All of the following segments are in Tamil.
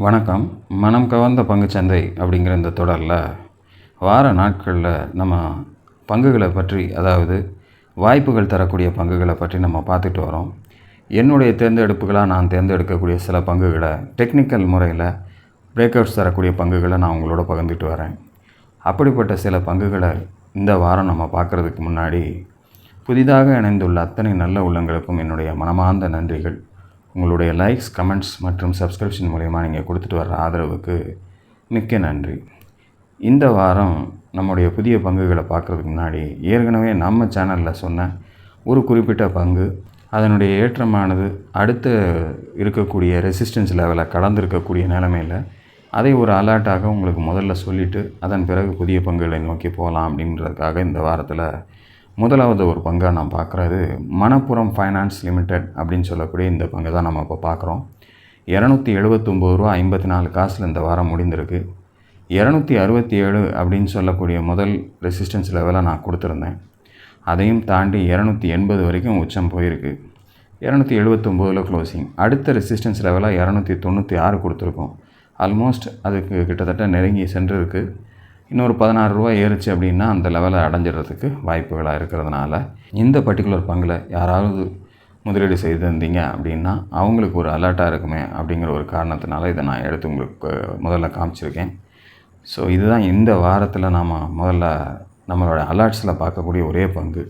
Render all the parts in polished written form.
வணக்கம். மனம் கவர்ந்த பங்குச்சந்தை அப்படிங்கிற இந்த தொடரில் வார நாட்களில் நம்ம பங்குகளை பற்றி, அதாவது வாய்ப்புகள் தரக்கூடிய பங்குகளை பற்றி நம்ம பார்த்துட்டு வரோம். என்னுடைய தேர்ந்தெடுப்புகளாக நான் தேர்ந்தெடுக்கக்கூடிய சில பங்குகளை, டெக்னிக்கல் முறையில் பிரேக் அவுட்ஸ் தரக்கூடிய பங்குகளை நான் உங்களோட பகிர்ந்துட்டு வரேன். அப்படிப்பட்ட சில பங்குகளை இந்த வாரம் நம்ம பார்க்குறதுக்கு முன்னாடி, புதிதாக இணைந்துள்ள அத்தனை நல்ல உள்ளங்களுக்கும் என்னுடைய மனமார்ந்த நன்றிகள். உங்களுடைய லைக்ஸ், கமெண்ட்ஸ் மற்றும் சப்ஸ்கிரிப்ஷன் மூலயமா நீங்கள் கொடுத்துட்டு வர்ற ஆதரவுக்கு மிக்க நன்றி. இந்த வாரம் நம்முடைய புதிய பங்குகளை பார்க்குறதுக்கு முன்னாடி, ஏற்கனவே நம்ம சேனலில் சொன்ன ஒரு குறிப்பிட்ட பங்கு அதனுடைய ஏற்றமானது அடுத்து இருக்கக்கூடிய ரெசிஸ்டன்ஸ் லெவலை கடந்திருக்கக்கூடிய நிலைமையில் அதை ஒரு அலர்ட்டாக உங்களுக்கு முதல்ல சொல்லிவிட்டு அதன் பிறகு புதிய பங்குகளை நோக்கி போகலாம் அப்படின்றதுக்காக இந்த வாரத்தில் முதலாவது ஒரு பங்காக நான் பார்க்குறது மணப்புரம் ஃபைனான்ஸ் லிமிடெட் அப்படின்னு சொல்லக்கூடிய இந்த பங்கு தான் நம்ம இப்போ பார்க்குறோம். $279.54 இந்த வாரம் முடிந்திருக்கு. 267 அப்படின்னு சொல்லக்கூடிய முதல் ரெசிஸ்டன்ஸ் லெவலை நான் கொடுத்துருந்தேன். அதையும் தாண்டி 280 வரைக்கும் உச்சம் போயிருக்கு. 279 க்ளோசிங். அடுத்த ரெசிஸ்டன்ஸ் லெவலாக 296 கொடுத்துருக்கோம். ஆல்மோஸ்ட் அதுக்கு கிட்டத்தட்ட நெருங்கி சென்றிருக்கு. இன்னொரு $16 ஏறுச்சு அப்படின்னா அந்த லெவலை அடைஞ்சிடறதுக்கு வாய்ப்புகளாக இருக்கிறதுனால, இந்த பர்டிகுலர் பங்கில் யாராவது முதலீடு செய்திருந்தீங்க அப்படின்னா அவங்களுக்கு ஒரு அலர்ட்டாக இருக்குமே அப்படிங்கிற ஒரு காரணத்தினால இதை நான் எடுத்து உங்களுக்கு முதல்ல காமிச்சிருக்கேன். ஸோ இதுதான் இந்த வாரத்தில் நாம் முதல்ல நம்மளோட அலர்ட்ஸில் பார்க்கக்கூடிய ஒரே பங்கு.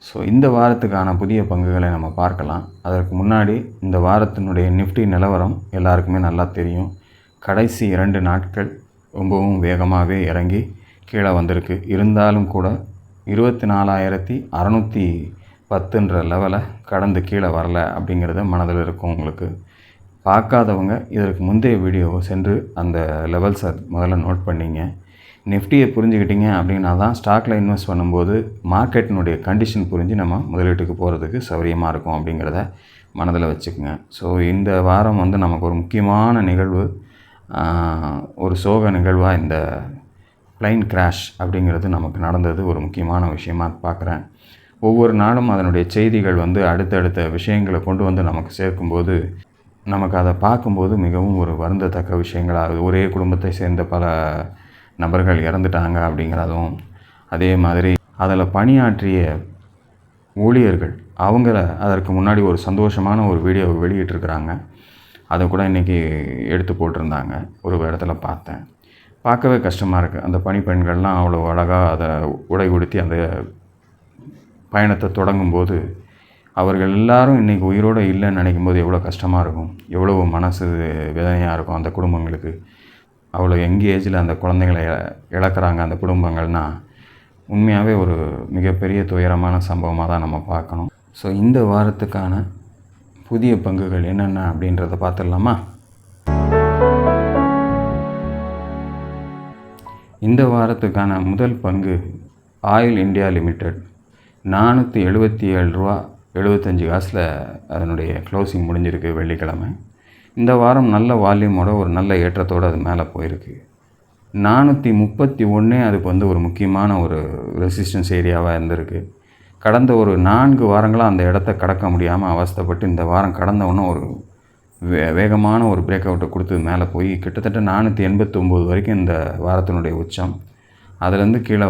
ஸோ இந்த வாரத்துக்கான புதிய பங்குகளை நம்ம பார்க்கலாம். அதற்கு முன்னாடி இந்த வாரத்தினுடைய நிஃப்டி நிலவரம் எல்லாருக்குமே நல்லா தெரியும். கடைசி 2 நாட்கள் ரொம்பவும் வேகமாகவே இறங்கி கீழே வந்திருக்கு. இருந்தாலும் கூட 24,610 லெவலை கடந்து கீழே வரல அப்படிங்கிறத மனதில் இருக்கும். உங்களுக்கு பார்க்காதவங்க இதற்கு முந்தைய வீடியோவை சென்று அந்த லெவல்ஸை முதல்ல நோட் பண்ணிங்க. நிஃப்டியை புரிஞ்சுக்கிட்டீங்க அப்படின்னா தான் ஸ்டாக்கில் இன்வெஸ்ட் பண்ணும்போது மார்க்கெட்டினுடைய கண்டிஷன் புரிஞ்சு நம்ம முதலீட்டுக்கு போகிறதுக்கு சௌரியமாக இருக்கும் அப்படிங்கிறத மனதில் வச்சுக்கோங்க. ஸோ இந்த வாரம் நமக்கு ஒரு முக்கியமான நிகழ்வு, ஒரு சோக நிகழ்வாக இந்த ப்ளைன் கிராஷ் அப்படிங்கிறது நமக்கு நடந்தது ஒரு முக்கியமான விஷயமாக பார்க்குறேன். ஒவ்வொரு நாளும் அதனுடைய செய்திகள் அடுத்தடுத்த விஷயங்களை கொண்டு வந்து நமக்கு சேர்க்கும்போது, நமக்கு அதை பார்க்கும்போது மிகவும் ஒரு வருந்தத்தக்க விஷயங்களாகுது. ஒரே குடும்பத்தை சேர்ந்த பல நபர்கள் இறந்துட்டாங்க அப்படிங்கிறதும், அதே மாதிரி அதில் பணியாற்றிய ஊழியர்கள் அவங்கள அதற்கு முன்னாடி ஒரு சந்தோஷமான ஒரு வீடியோவை வெளியிட்டிருக்கிறாங்க. அதை கூட இன்றைக்கி எடுத்து போட்டிருந்தாங்க. ஒரு இடத்துல பார்த்தேன். பார்க்கவே கஷ்டமாக இருக்குது. அந்த பணிப்பெண்கள்லாம் அவ்வளோ அழகாக அதை உடை உடுத்தி அந்த பயணத்தை தொடங்கும்போது, அவர்கள் எல்லாரும் இன்றைக்கி உயிரோடு இல்லைன்னு நினைக்கும்போது எவ்வளோ கஷ்டமாக இருக்கும், எவ்வளோ மனசு வேதனையாக இருக்கும் அந்த குடும்பங்களுக்கு. அவ்வளோ யங் ஏஜில் அந்த குழந்தைங்களை இழக்கிறாங்க அந்த குடும்பங்கள்னால் உண்மையாகவே ஒரு மிகப்பெரிய துயரமான சம்பவமாக தான் நம்ம பார்க்கணும். ஸோ இந்த வாரத்துக்கான புதிய பங்குகள் என்னென்ன அப்படின்றத பார்த்துடலாமா? இந்த வாரத்துக்கான முதல் பங்கு ஆயில் இந்தியா லிமிடெட். $477.75 அதனுடைய க்ளோசிங் முடிஞ்சிருக்கு வெள்ளிக்கிழமை. இந்த வாரம் நல்ல வால்யூமோட ஒரு நல்ல ஏற்றத்தோடு அது மேலே போயிருக்கு. 431 அதுக்கு ஒரு முக்கியமான ஒரு ரெசிஸ்டன்ஸ் ஏரியாவாக இருந்திருக்கு. கடந்த ஒரு 4 வாரங்களாக அந்த இடத்த கடக்க முடியாமல் அவஸ்தைப்பட்டு இந்த வாரம் கடந்தவொன்னே ஒரு வேகமான ஒரு பிரேக் அவுட்டை கொடுத்து மேலே போய் கிட்டத்தட்ட 489 வரைக்கும் இந்த வாரத்தினுடைய உச்சம். அதுலேருந்து கீழே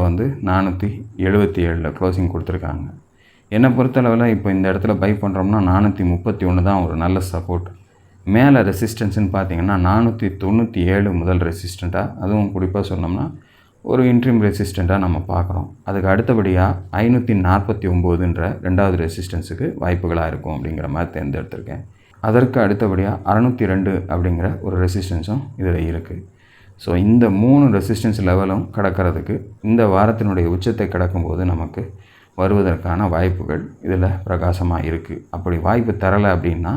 477 க்ளோசிங் கொடுத்துருக்காங்க. என்னை பொறுத்தளவில் இப்போ இந்த இடத்துல பை பண்ணுறோம்னா 431 தான் ஒரு நல்ல சப்போர்ட். மேலே ரெசிஸ்டன்ஸ்னு பார்த்திங்கன்னா 497 முதல் ரெசிஸ்டண்ட்டாக, அதுவும் குறிப்பாக சொன்னோம்னா ஒரு இன்ட்ரீம் ரெசிஸ்டண்ட்டாக நம்ம பார்க்குறோம். அதுக்கு அடுத்தபடியாக 549 ரெண்டாவது ரெசிஸ்டன்ஸுக்கு வாய்ப்புகளாக இருக்கும் அப்படிங்கிற மாதிரி தேர்ந்தெடுத்திருக்கேன். அதற்கு அடுத்தபடியாக 602 அப்படிங்கிற ஒரு ரெசிஸ்டன்ஸும் இதில் இருக்குது. ஸோ இந்த 3 ரெசிஸ்டன்ஸ் லெவலும் கடக்கிறதுக்கு இந்த வாரத்தினுடைய உச்சத்தை கடக்கும்போது நமக்கு வருவதற்கான வாய்ப்புகள் இதில் பிரகாசமாக இருக்குது. அப்படி வாய்ப்பு தரலை அப்படின்னா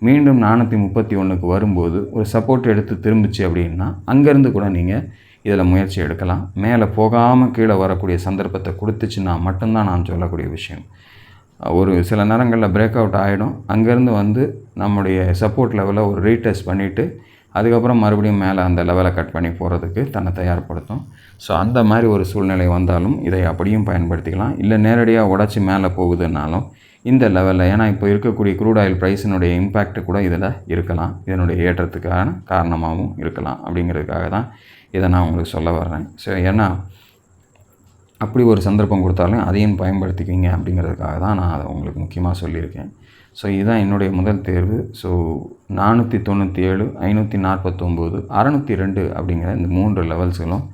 மீண்டும் 431க்கு வரும்போது ஒரு சப்போர்ட் எடுத்து திரும்பிச்சு அப்படின்னா அங்கேருந்து கூட நீங்கள் இதில் முயற்சி எடுக்கலாம். மேலே போகாமல் கீழே வரக்கூடிய சந்தர்ப்பத்தை கொடுத்துச்சுன்னா மட்டும்தான் நான் சொல்லக்கூடிய விஷயம். ஒரு சில நேரங்களில் பிரேக் அவுட் ஆகிடும். அங்கேருந்து நம்முடைய சப்போர்ட் லெவலை ஒரு ரீடெஸ்ட் பண்ணிவிட்டு அதுக்கப்புறம் மறுபடியும் மேலே அந்த லெவலை கட் பண்ணி போகிறதுக்கு தன்னை தயார்படுத்தும். ஸோ அந்த மாதிரி ஒரு சூழ்நிலை வந்தாலும் இதை அப்படியும் பயன்படுத்திக்கலாம். இல்லை நேரடியாக உடச்சி மேலே போகுதுன்னாலும் இந்த லெவலில், ஏன்னா இப்போ இருக்கக்கூடிய க்ரூட் ஆயில் ப்ரைஸினுடைய இம்பேக்ட் கூட இதில் இருக்கலாம், இதனுடைய ஏற்றத்துக்கான காரணமாகவும் இருக்கலாம். அப்படிங்கிறதுக்காக தான் இதை நான் உங்களுக்கு சொல்ல வர்றேன். ஸோ ஏன்னா அப்படி ஒரு சந்தர்ப்பம் கொடுத்தாலும் அதையும் பயன்படுத்திக்கிங்க அப்படிங்கிறதுக்காக தான் நான் அதை உங்களுக்கு முக்கியமாக சொல்லியிருக்கேன். ஸோ இதுதான் என்னுடைய முதல் தேர்வு. ஸோ 497, 549, 602 அப்படிங்கிற இந்த 3 லெவல்ஸ்களும்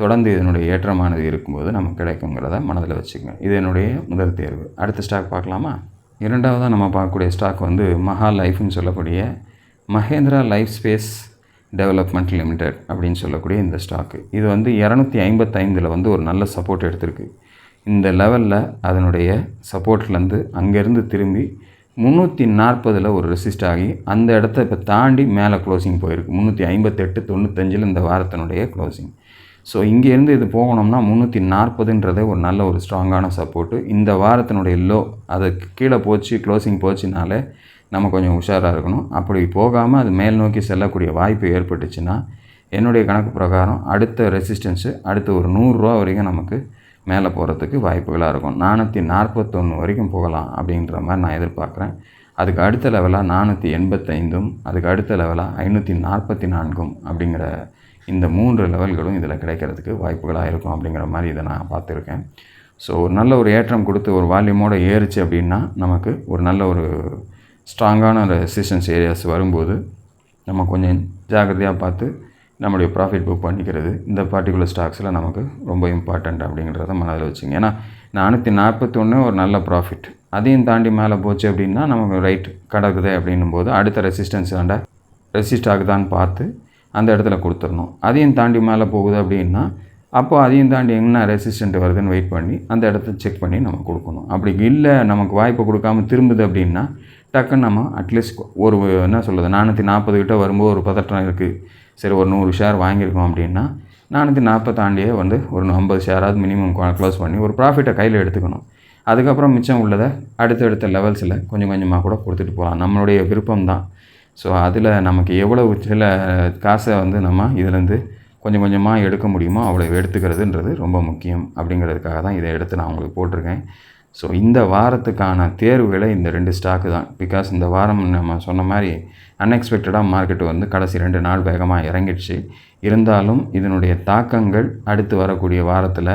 தொடர்ந்து இதனுடைய ஏற்றமானது இருக்கும்போது நமக்கு கிடைக்குங்கிறத மனதில் வச்சுக்கோங்க. இது என்னுடைய முதல் தேர்வு. அடுத்த ஸ்டாக் பார்க்கலாமா? இரண்டாவதாக நம்ம பார்க்கக்கூடிய ஸ்டாக் வந்து மஹா லைஃப்னு சொல்லக்கூடிய Mahindra life space development limited அப்படின்னு சொல்லக்கூடிய இந்த ஸ்டாக்கு. இது வந்து 255 வந்து ஒரு நல்ல சப்போர்ட் எடுத்திருக்கு. இந்த லெவலில் அதனுடைய சப்போர்ட்லேருந்து அங்கேருந்து திரும்பி 340 ஒரு ரெசிஸ்ட் ஆகி அந்த இடத்த இப்போ தாண்டி மேலே க்ளோசிங் போயிருக்கு. 358.95 இந்த வாரத்தினுடைய க்ளோசிங். ஸோ இங்கேருந்து இது போகணும்னா 340 ஒரு நல்ல ஒரு ஸ்ட்ராங்கான சப்போர்ட்டு. இந்த வாரத்தினுடைய லோ அதுக்கு கீழே போச்சு, க்ளோசிங் போச்சுனாலே நம்ம கொஞ்சம் உஷாராக இருக்கணும். அப்படி போகாமல் அது மேல் நோக்கி செல்லக்கூடிய வாய்ப்பு ஏற்பட்டுச்சுன்னா என்னுடைய கணக்கு பிரகாரம் அடுத்த ரெசிஸ்டன்ஸு அடுத்த ஒரு 100 ரூபா வரைக்கும் நமக்கு மேலே போகிறதுக்கு வாய்ப்புகளாக இருக்கும். 441 வரைக்கும் போகலாம் அப்படின்ற மாதிரி நான் எதிர்பார்க்குறேன். அதுக்கு அடுத்த லெவலாக 485, அதுக்கு அடுத்த லெவலாக 544 அப்படிங்கிற இந்த 3 லெவல்களும் இதில் கிடைக்கிறதுக்கு வாய்ப்புகளாக இருக்கும் அப்படிங்கிற மாதிரி இதை நான் பார்த்துருக்கேன். ஸோ ஒரு நல்ல ஒரு ஏற்றம் கொடுத்து ஒரு வால்யூமோடு ஏறிச்சு அப்படின்னா நமக்கு ஒரு நல்ல ஒரு ஸ்ட்ராங்கான ரெசிஸ்டன்ஸ் ஏரியாஸ் வரும்போது நம்ம கொஞ்சம் ஜாக்கிரதையாக பார்த்து நம்முடைய ப்ராஃபிட் புக் பண்ணிக்கிறது இந்த பார்ட்டிகுலர் ஸ்டாக்ஸில் நமக்கு ரொம்ப இம்பார்ட்டண்ட் அப்படிங்கிறத மனதில் வச்சுங்க. ஏன்னா 441 ஒரு நல்ல ப்ராஃபிட், அதையும் தாண்டி மேலே போச்சு அப்படின்னா நமக்கு ரைட் கிடக்குது அப்படின்னும் போது அடுத்த ரெசிஸ்டன்ஸ் ரெசிஸ்ட் ஆகுதான்னு பார்த்து அந்த இடத்துல கொடுத்துடணும். அதையும் தாண்டி மேலே போகுது அப்படின்னா அப்போ அதையும் தாண்டி என்ன ரெசிஸ்டன்ட் வருதுன்னு வெயிட் பண்ணி அந்த இடத்த செக் பண்ணி நம்ம கொடுக்கணும். அப்படி இல்லை நமக்கு வாய்ப்பு கொடுக்காமல் திரும்புது அப்படின்னா டக்குன்னு நம்ம அட்லீஸ்ட் ஒரு என்ன சொல்கிறது 440 கிட்ட வரும்போது ஒரு பதட்டம் இருக்குது, சரி ஒரு 100 ஷேர் வாங்கியிருக்கோம் அப்படின்னா 440 தாண்டியே வந்து ஒரு 50 ஷேராவது மினிமம் க்ளோஸ் பண்ணி ஒரு ப்ராஃபிட்டை கையில் எடுத்துக்கணும். அதுக்கப்புறம் மிச்சம் உள்ளதை அடுத்தடுத்த லெவல்ஸில் கொஞ்சம் கொஞ்சமாக கூட கொடுத்துட்டு போகலாம், நம்மளுடைய விருப்பம் தான். ஸோ அதில் நமக்கு எவ்வளவு சில காசை வந்து நம்ம இதிலேருந்து கொஞ்சம் கொஞ்சமாக எடுக்க முடியுமோ அவ்வளோ எடுத்துக்கிறதுன்றது ரொம்ப முக்கியம். அப்படிங்கிறதுக்காக தான் இதை எடுத்து நான் உங்களுக்கு போட்டிருக்கேன். ஸோ இந்த வாரத்துக்கான தேர்வுகளை இந்த 2 ஸ்டாக்கு தான். பிகாஸ் இந்த வாரம் நம்ம சொன்ன மாதிரி அன்எக்ஸ்பெக்டடாக மார்க்கெட்டு வந்து கடைசி 2 நாள் வேகமாக இறங்கிடுச்சு. இருந்தாலும் இதனுடைய தாக்கங்கள் அடுத்து வரக்கூடிய வாரத்தில்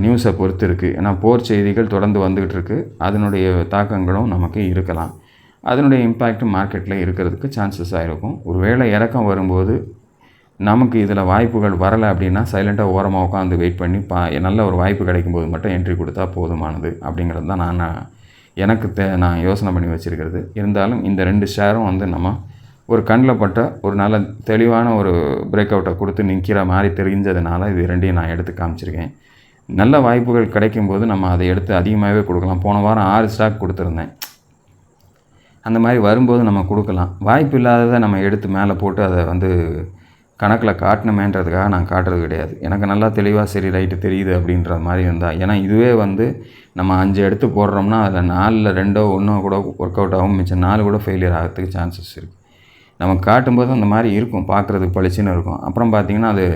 நியூஸை பொறுத்து இருக்குது. ஏன்னா போர் செய்திகள் தொடர்ந்து வந்துக்கிட்டு இருக்குது, அதனுடைய தாக்கங்களும் நமக்கு இருக்கலாம். அதனுடைய இம்பேக்ட் மார்க்கெட்டில் இருக்கிறதுக்கு சான்சஸாக இருக்கும். ஒரு வேளை இறக்கம் வரும்போது நமக்கு இதில் வாய்ப்புகள் வரலை அப்படின்னா சைலண்ட்டாக ஓரமாக உட்காந்து வெயிட் பண்ணி நல்ல ஒரு வாய்ப்பு கிடைக்கும்போது மட்டும் என்ட்ரி கொடுத்தா போதுமானது அப்படிங்கிறது தான் நான் யோசனை பண்ணி வச்சுருக்கிறது. இருந்தாலும் இந்த 2 ஷேரும் வந்து நம்ம ஒரு கண்ணில் பட்ட ஒரு நல்ல தெளிவான ஒரு பிரேக் அவுட்டை கொடுத்து நிற்கிற மாதிரி தெரிஞ்சதுனால இது 2ஐயும் நான் எடுத்து காமிச்சிருக்கேன். நல்ல வாய்ப்புகள் கிடைக்கும்போது நம்ம அதை எடுத்து அதிகமாகவே கொடுக்கலாம். போன வாரம் 6 ஸ்டாக் கொடுத்துருந்தேன். அந்த மாதிரி வரும்போது நம்ம கொடுக்கலாம். வாய்ப்பு இல்லாததை நம்ம எடுத்து மேலே போட்டு அதை வந்து கணக்கில் காட்டணுமேன்றதுக்காக நான் காட்டுறது கிடையாது. எனக்கு நல்லா தெளிவாக சரி ரைட்டு தெரியுது அப்படின்ற மாதிரி இருந்தால், ஏன்னா இதுவே வந்து நம்ம 5 எடுத்து போடுறோம்னா அதில் 4ல் 2ஓ 1ஓ கூட ஒர்க் அவுட் ஆகும், மிச்சம் 4 கூட ஃபெயிலியர் ஆகிறதுக்கு சான்சஸ் இருக்குது. நம்ம காட்டும்போது அந்த மாதிரி இருக்கும், பார்க்குறதுக்கு பளிச்சுன்னு இருக்கும். அப்புறம் பார்த்திங்கன்னா அது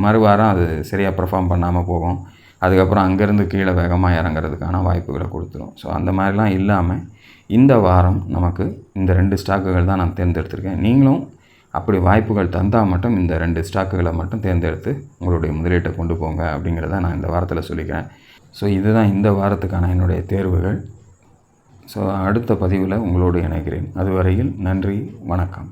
மறுவாரம் அது சரியாக பெர்ஃபார்ம் பண்ணாமல் போகும். அதுக்கப்புறம் அங்கேருந்து கீழே வேகமாக இறங்குறதுக்கான வாய்ப்புகளை கொடுத்துரும். ஸோ அந்த மாதிரிலாம் இல்லாமல் இந்த வாரம் நமக்கு இந்த 2 ஸ்டாக்குகள் தான் நான் தேர்ந்தெடுத்திருக்கேன். நீங்களும் அப்படி வாய்ப்புகள் தந்தால் மட்டும் இந்த 2 ஸ்டாக்குகளை மட்டும் தேர்ந்தெடுத்து உங்களுடைய முதலீட்டை கொண்டு போங்க அப்படிங்கிறத நான் இந்த வாரத்தில் சொல்லிக்கிறேன். ஸோ இதுதான் இந்த வாரத்துக்கான என்னுடைய தேர்வுகள். ஸோ அடுத்த பதிவில் உங்களோடு இணைக்கிறேன். அதுவரையில் நன்றி, வணக்கம்.